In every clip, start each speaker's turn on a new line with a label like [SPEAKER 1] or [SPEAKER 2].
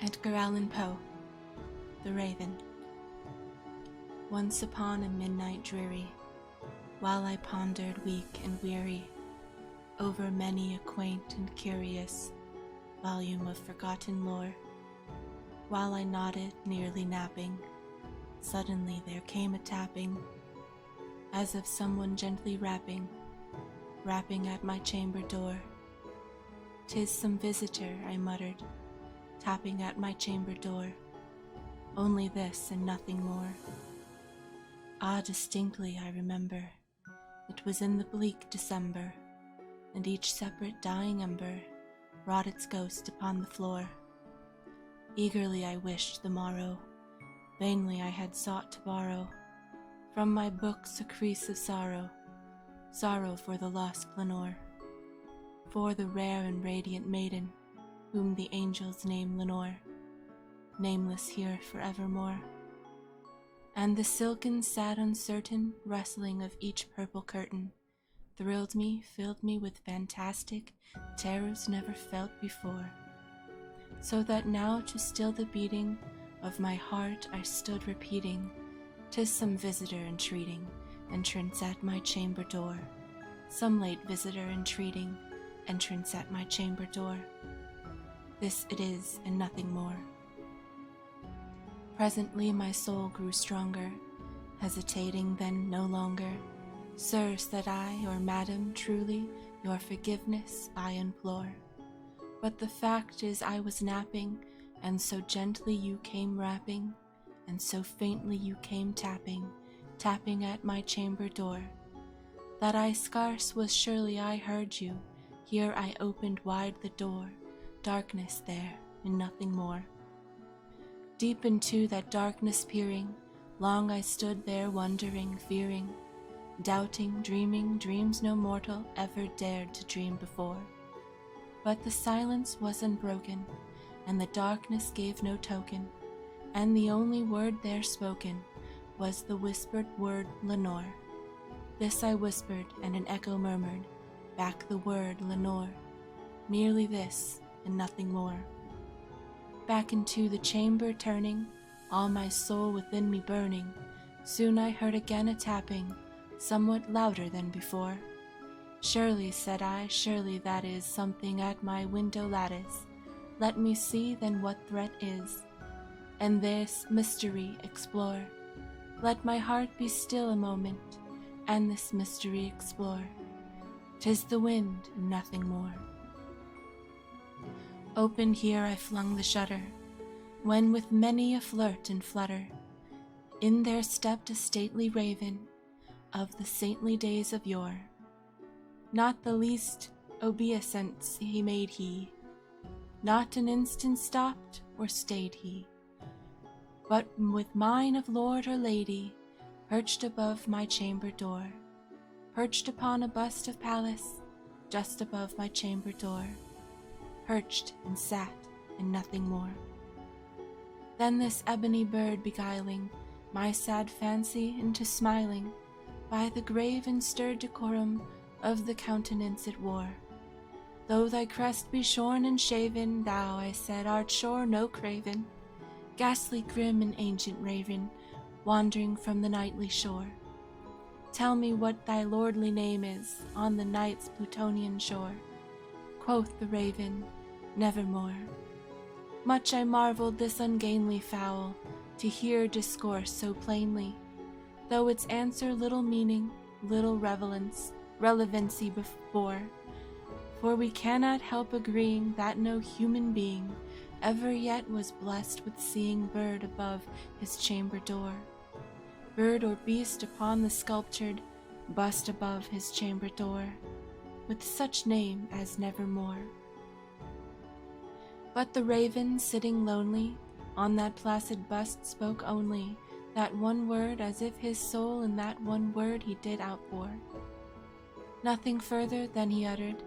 [SPEAKER 1] Edgar Allan Poe, The Raven. Once upon a midnight dreary, while I pondered weak and weary over many a quaint and curious volume of forgotten lore, while I nodded, nearly napping, suddenly there came a tapping, as of someone gently rapping at my chamber door. "'Tis some visitor," I muttered, tapping at my chamber door. Only this and nothing more. Ah, distinctly I remember, it was in the bleak December, and each separate dying ember wrought its ghost upon the floor. Eagerly I wished the morrow, vainly I had sought to borrow from my books a crease of sorrow, sorrow for the lost Lenore, for the rare and radiant maiden whom the angels name Lenore, nameless here forevermore. And the silken, sad, uncertain rustling of each purple curtain thrilled me, filled me with fantastic terrors never felt before, so that now to still the beating of my heart I stood repeating, "'Tis some visitor entreating entrance at my chamber door, some late visitor entreating entrance at my chamber door. This it is and nothing more." Presently my soul grew stronger, hesitating then no longer. "Sir," said I, "or Madam, truly your forgiveness I implore. But the fact is I was napping, and so gently you came rapping, and so faintly you came tapping, tapping at my chamber door, that I scarce was surely I heard you. Here I opened wide the door, darkness there and nothing more. Deep into that darkness peering, long I stood there wondering, fearing, doubting, dreaming dreams no mortal ever dared to dream before. But the silence was unbroken, and the darkness gave no token, and the only word there spoken was the whispered word Lenore. This I whispered, and an echo murmured back the word Lenore, merely this and nothing more. Back into the chamber turning, all my soul within me burning, soon I heard again a tapping, somewhat louder than before. "Surely," said I, "surely that is something at my window lattice. Let me see then what threat is, and this mystery explore. Let my heart be still a moment, and this mystery explore. 'Tis the wind and nothing more." Open here I flung the shutter, when with many a flirt and flutter, in there stepped a stately raven of the saintly days of yore. Not the least obeisance he made he, not an instant stopped or stayed he, but with mine of lord or lady, perched above my chamber door, perched upon a bust of Pallas, just above my chamber door, perched and sat and nothing more. Then this ebony bird beguiling my sad fancy into smiling, by the grave and stirred decorum of the countenance it wore. "Though thy crest be shorn and shaven, thou," I said, "art sure no craven, ghastly grim and ancient raven, wandering from the nightly shore. Tell me what thy lordly name is on the night's Plutonian shore." Quoth the raven, "Nevermore." Much I marveled this ungainly fowl to hear discourse so plainly, though its answer little meaning, little relevancy before, for we cannot help agreeing that no human being ever yet was blessed with seeing bird above his chamber door, bird or beast upon the sculptured bust above his chamber door, with such name as Nevermore. But the raven, sitting lonely on that placid bust, spoke only that one word, as if his soul in that one word he did outpour. Nothing further than he uttered,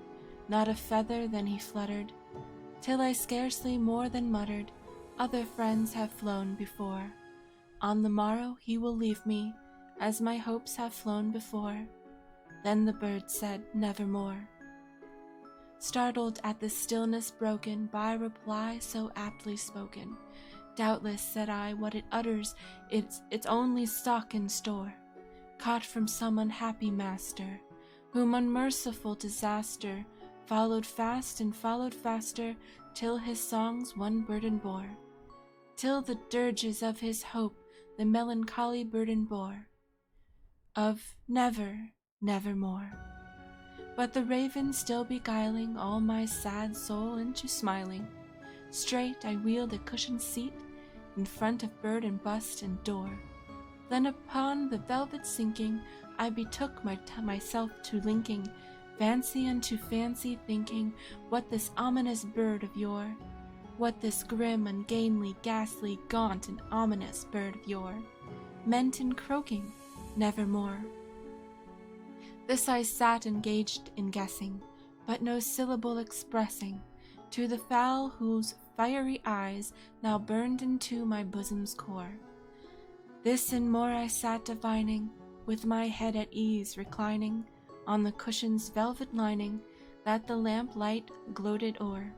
[SPEAKER 1] not a feather than he fluttered, till I scarcely more than muttered, "Other friends have flown before. On the morrow he will leave me, as my hopes have flown before." Then the bird said, "Nevermore." startled at the stillness broken by reply so aptly spoken. Doubtless, said I, what it utters, its only stock and store, caught from some unhappy master, whom unmerciful disaster followed fast and followed faster, till his songs one burden bore, till the dirges of his hope the melancholy burden bore, of never, nevermore. But the raven still beguiling all my sad soul into smiling, straight I wheeled a cushioned seat in front of bird and bust and door. Then upon the velvet sinking, I betook myself to linking fancy unto fancy, thinking what this ominous bird of yore, what this grim, ungainly, ghastly, gaunt, and ominous bird of yore meant in croaking nevermore. This I sat engaged in guessing, but no syllable expressing to the fowl whose fiery eyes now burned into my bosom's core. This and more I sat divining, with my head at ease reclining on the cushion's velvet lining that the lamplight gloated o'er,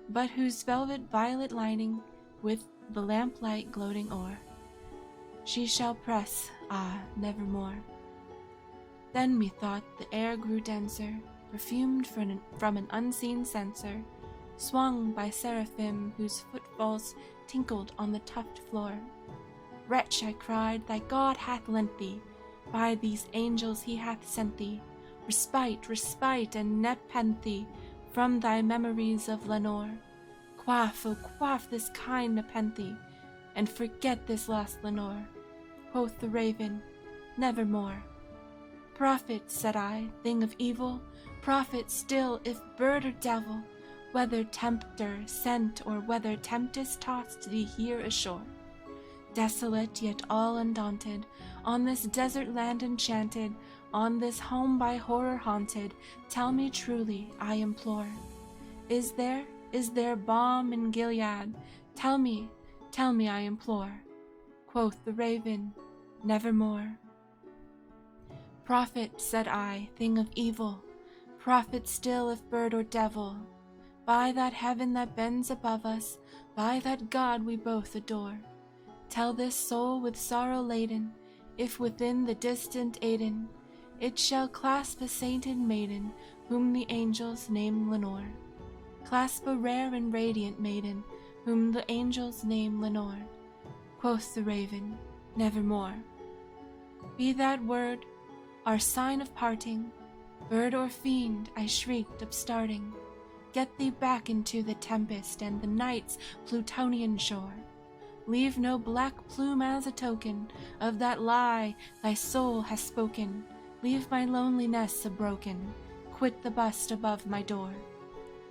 [SPEAKER 1] but whose velvet violet lining with the lamplight gloating o'er she shall press, ah, nevermore. Then methought the air grew denser, perfumed from an unseen censer, swung by seraphim whose footfalls tinkled on the tufted floor. Wretch, I cried, thy God hath lent thee, by these angels he hath sent thee, respite, and nepenthe from thy memories of Lenore. Quaff, oh quaff this kind nepenthe, and forget this lost Lenore. Quoth the raven, nevermore. Prophet, said I, thing of evil, prophet still, if bird or devil, whether tempter sent or whether tempest tossed thee here ashore. Desolate yet all undaunted, on this desert land enchanted, on this home by horror haunted, tell me truly, I implore, is there balm in Gilead? Tell me, I implore. Quoth the raven, nevermore. Prophet, said I, thing of evil, prophet still if bird or devil, by that heaven that bends above us, by that God we both adore, tell this soul with sorrow laden, if within the distant Aidenn it shall clasp a sainted maiden, whom the angels name Lenore. Clasp a rare and radiant maiden, whom the angels name Lenore. Quoth the raven, nevermore. Be that word our sign of parting, bird or fiend, I shrieked upstarting, get thee back into the tempest and the night's Plutonian shore. Leave no black plume as a token of that lie thy soul has spoken. Leave my loneliness a broken, quit the bust above my door.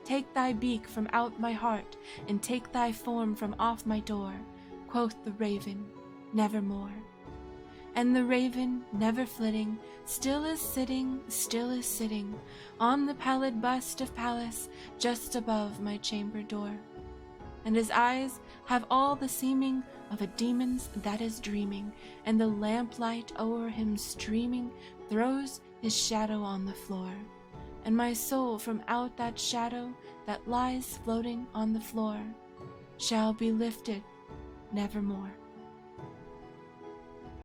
[SPEAKER 1] Take thy beak from out my heart, and take thy form from off my door. Quoth the raven, nevermore. And the raven, never flitting, still is sitting, on the pallid bust of Pallas, just above my chamber door. And his eyes have all the seeming of a demon's that is dreaming, and the lamplight o'er him streaming throws his shadow on the floor. And my soul from out that shadow that lies floating on the floor shall be lifted nevermore.